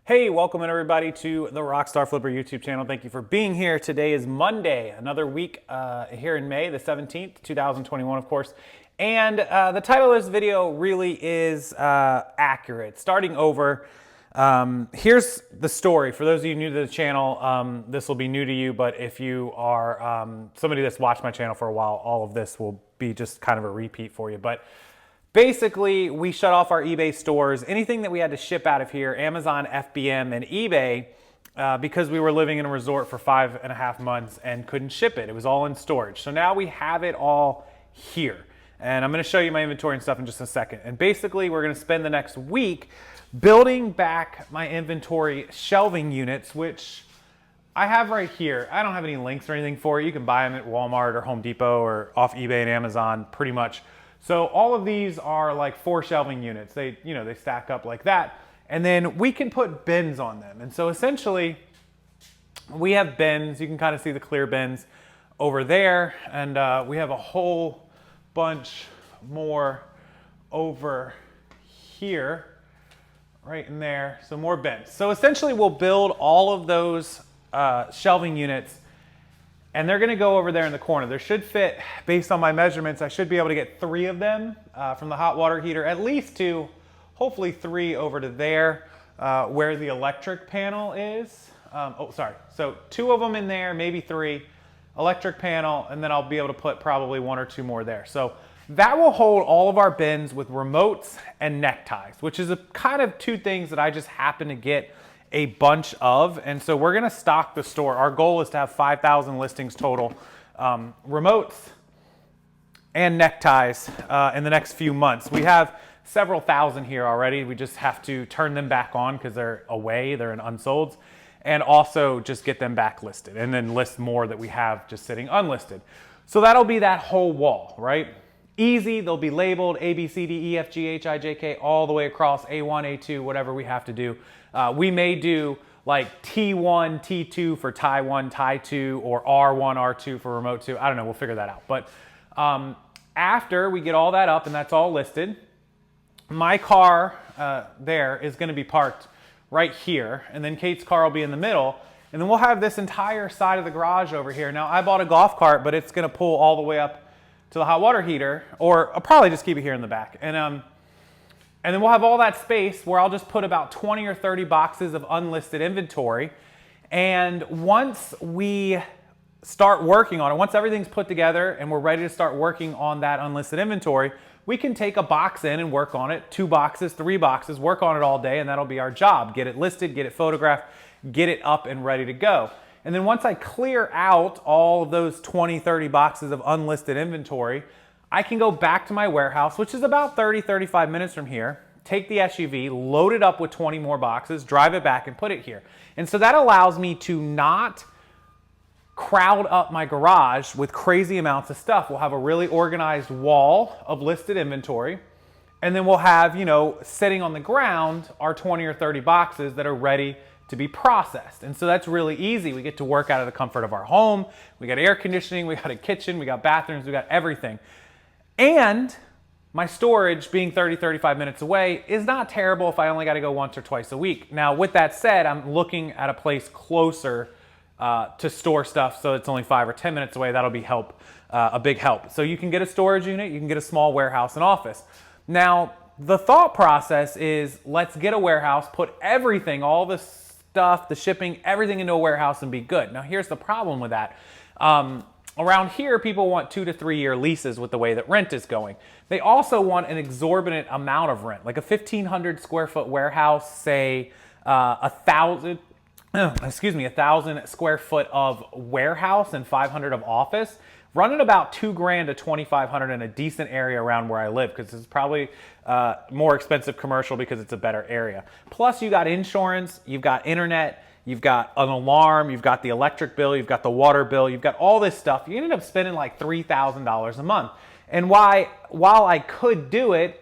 Hey, welcome everybody to the Rockstarflipper YouTube channel. Thank you for being here. Today is Monday, another week here in May, the 17th, 2021, of course. And the title of this video really is accurate. Starting over, here's the story. For those of you new to the channel, this will be new to you, but if you are somebody that's watched my channel for a while, all of this will be just kind of a repeat for you. But basically, we shut off our eBay stores. Anything that we had to ship out of here, Amazon, FBM, and eBay, because we were living in a resort for 5.5 months and couldn't ship it. It was all in storage. So now we have it all here. And I'm gonna show you my inventory and stuff in just a second. And basically, we're gonna spend the next week building back my inventory shelving units, which I have right here. I don't have any links or anything for it. You can buy them at Walmart or Home Depot or off eBay and Amazon, pretty much. So all of these are like 4 shelving units. They stack up like that. And then we can put bins on them. And so essentially we have bins. You can kind of see the clear bins over there. And we have a whole bunch more over here, right in there. So more bins. So essentially we'll build all of those shelving units, and they're gonna go over there in the corner. There should fit, based on my measurements, I should be able to get 3 of them from the hot water heater, at least 2, hopefully 3 over to there where the electric panel is. So 2 of them in there, maybe 3, electric panel, and then I'll be able to put probably 1 or 2 more there. So that will hold all of our bins with remotes and neckties, which is a kind of 2 things that I just happen to get a bunch of. And so we're gonna stock the store. Our goal is to have 5,000 listings total, remotes and neckties in the next few months. We have several thousand here already. We just have to turn them back on because they're away, they're in unsolds, and also just get them back listed and then list more that we have just sitting unlisted. So that'll be that whole wall, right? Easy, they'll be labeled A, B, C, D, E, F, G, H, I, J, K, all the way across, A1, A2, whatever we have to do. We may do like T1, T2 for tie 1, tie 2, or R1, R2 for remote 2. I don't know, we'll figure that out. But after we get all that up and that's all listed, my car there is gonna be parked right here, and then Kate's car will be in the middle, and then we'll have this entire side of the garage over here. Now, I bought a golf cart, but it's gonna pull all the way up to the hot water heater, or I'll probably just keep it here in the back. And then we'll have all that space where I'll just put about 20 or 30 boxes of unlisted inventory. And once we start working on it, once everything's put together and we're ready to start working on that unlisted inventory, we can take a box in and work on it, 2 boxes, 3 boxes, work on it all day, and that'll be our job. Get it listed, get it photographed, get it up and ready to go. And then once I clear out all of those 20, 30 boxes of unlisted inventory, I can go back to my warehouse, which is about 30, 35 minutes from here, take the SUV, load it up with 20 more boxes, drive it back and put it here. And so that allows me to not crowd up my garage with crazy amounts of stuff. We'll have a really organized wall of listed inventory, and then we'll have, sitting on the ground, our 20 or 30 boxes that are ready to be processed. And so that's really easy. We get to work out of the comfort of our home. We got air conditioning, we got a kitchen, we got bathrooms, we got everything. And my storage being 30, 35 minutes away is not terrible if I only got to go once or twice a week. Now, with that said, I'm looking at a place closer to store stuff, so it's only 5 or 10 minutes away. That'll be a big help. So you can get a storage unit, you can get a small warehouse and office. Now, the thought process is, let's get a warehouse, put everything, all the stuff, the shipping, everything into a warehouse and be good. Now, here's the problem with that. Around here, people want 2 to 3 year leases with the way that rent is going. They also want an exorbitant amount of rent, like a 1,500 square foot warehouse, say 1,000 square foot of warehouse and 500 of office, running about $2,000 to $2,500 in a decent area around where I live, because it's probably more expensive commercial because it's a better area. Plus, you got insurance, you've got internet, you've got an alarm, you've got the electric bill, you've got the water bill, you've got all this stuff. You ended up spending like $3,000 a month. And while I could do it,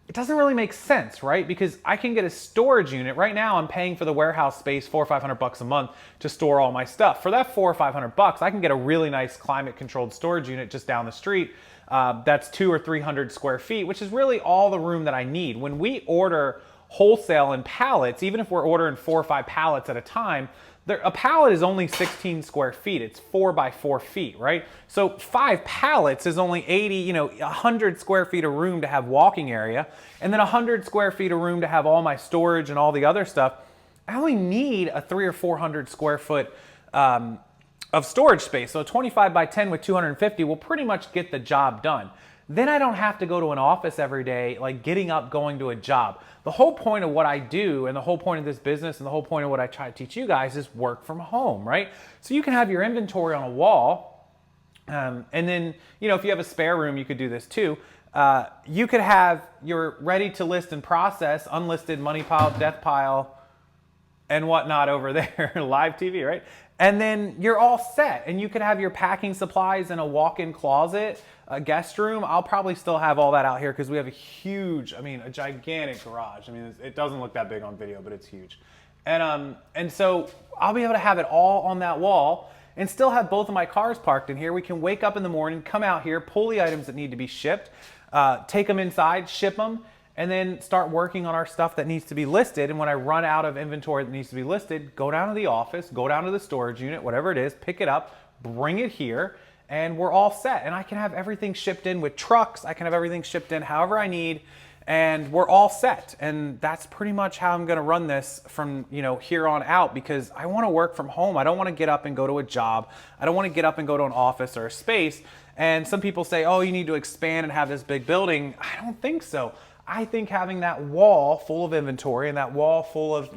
it doesn't really make sense, right? Because I can get a storage unit. Right now, I'm paying for the warehouse space $400 or $500 a month to store all my stuff. For that $400 or $500, I can get a really nice climate-controlled storage unit just down the street. That's 200 or 300 square feet, which is really all the room that I need. When we order wholesale in pallets, even if we're ordering 4 or 5 pallets at a time, a pallet is only 16 square feet. It's 4 by 4 feet, right? So 5 pallets is only 80, 100 square feet of room to have walking area, and then 100 square feet of room to have all my storage and all the other stuff. I only need a 300 or 400 square foot of storage space. So 25 by 10 with 250 will pretty much get the job done. Then I don't have to go to an office every day, like getting up, going to a job. The whole point of what I do and the whole point of this business and the whole point of what I try to teach you guys is work from home, right? So you can have your inventory on a wall. And then, if you have a spare room, you could do this too. You could have your ready to list and process, unlisted money pile, death pile, and whatnot over there, live TV, right? And then you're all set. And you could have your packing supplies in a walk-in closet, a guest room. I'll probably still have all that out here because we have a huge, a gigantic garage. It doesn't look that big on video, but it's huge. And so I'll be able to have it all on that wall and still have both of my cars parked in here. We can wake up in the morning, come out here, pull the items that need to be shipped, take them inside, ship them, and then start working on our stuff that needs to be listed. And when I run out of inventory that needs to be listed, go down to the office, go down to the storage unit, whatever it is, pick it up, bring it here, and we're all set. And I can have everything shipped in with trucks. I can have everything shipped in however I need, and we're all set. And that's pretty much how I'm gonna run this from here on out, because I wanna work from home. I don't wanna get up and go to a job. I don't wanna get up and go to an office or a space. And some people say, oh, you need to expand and have this big building. I don't think so. I think having that wall full of inventory and that wall full of,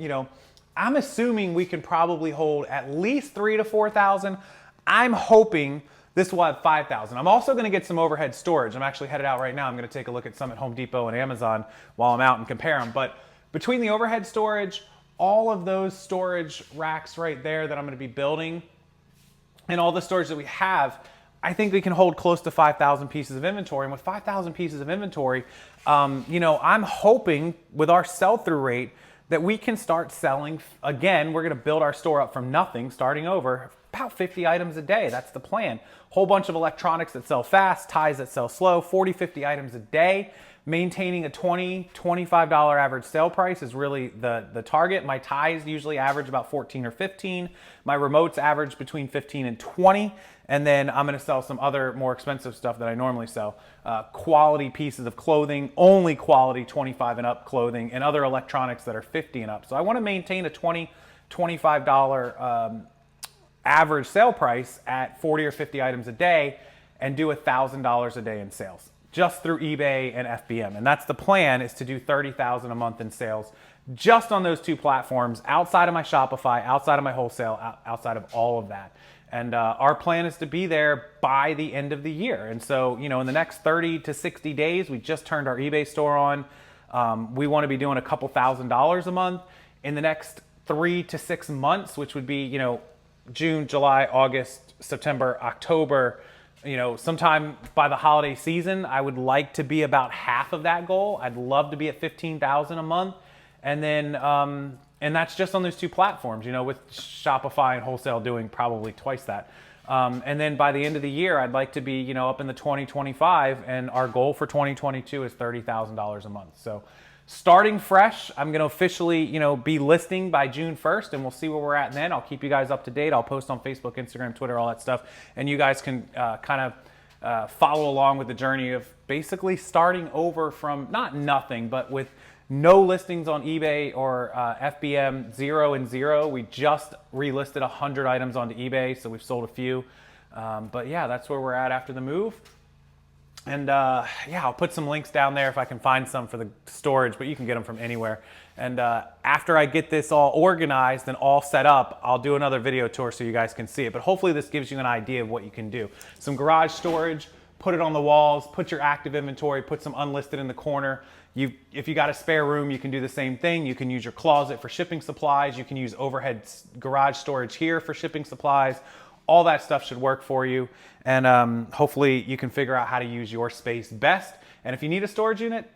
I'm assuming we can probably hold at least 3,000 to 4,000. I'm hoping this will have 5,000. I'm also gonna get some overhead storage. I'm actually headed out right now. I'm gonna take a look at some at Home Depot and Amazon while I'm out and compare them. But between the overhead storage, all of those storage racks right there that I'm gonna be building, and all the storage that we have, I think we can hold close to 5,000 pieces of inventory. And with 5,000 pieces of inventory, I'm hoping with our sell-through rate that we can start selling. Again, we're gonna build our store up from nothing, starting over, about 50 items a day. That's the plan. Whole bunch of electronics that sell fast, ties that sell slow, 40, 50 items a day. Maintaining a $20, $25 average sale price is really the target. My ties usually average about 14 or 15. My remotes average between 15 and 20. And then I'm gonna sell some other more expensive stuff that I normally sell. Quality pieces of clothing, only quality 25 and up clothing, and other electronics that are 50 and up. So I wanna maintain a $20, $25 average sale price at 40 or 50 items a day and do $1,000 a day in sales, just through eBay and FBM. And that's the plan, is to do 30,000 a month in sales just on those two platforms, outside of my Shopify, outside of my wholesale, outside of all of that. And our plan is to be there by the end of the year. And so, in the next 30 to 60 days, we just turned our eBay store on. We want to be doing a couple $1,000s a month. In the next 3 to 6 months, which would be, June, July, August, September, October, sometime by the holiday season, I would like to be about half of that goal. I'd love to be at 15,000 a month. And then, and that's just on those two platforms, with Shopify and wholesale doing probably twice that. And then by the end of the year, I'd like to be, up in the 2025, and our goal for 2022 is $30,000 a month. So starting fresh, I'm going to officially, be listing by June 1st, and we'll see where we're at then. I'll keep you guys up to date. I'll post on Facebook, Instagram, Twitter, all that stuff. And you guys can kind of follow along with the journey of basically starting over from not nothing, but with no listings on eBay or FBM, 0 and 0. We just relisted 100 items onto eBay, so we've sold a few. But yeah, that's where we're at after the move. And yeah, I'll put some links down there if I can find some for the storage, but you can get them from anywhere. And after I get this all organized and all set up, I'll do another video tour so you guys can see it. But hopefully this gives you an idea of what you can do. Some garage storage, put it on the walls, put your active inventory, put some unlisted in the corner. If you got a spare room, you can do the same thing. You can use your closet for shipping supplies. You can use overhead garage storage here for shipping supplies. All that stuff should work for you. And hopefully you can figure out how to use your space best. And if you need a storage unit,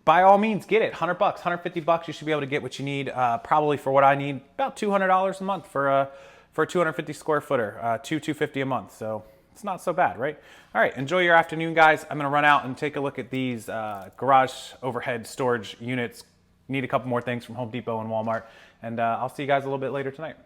by all means, get it. $100, $150, you should be able to get what you need. Probably for what I need, about $200 a month for a 250 square footer, $250 a month. So it's not so bad, right? All right, enjoy your afternoon, guys. I'm gonna run out and take a look at these garage overhead storage units, need a couple more things from Home Depot and Walmart. And I'll see you guys a little bit later tonight.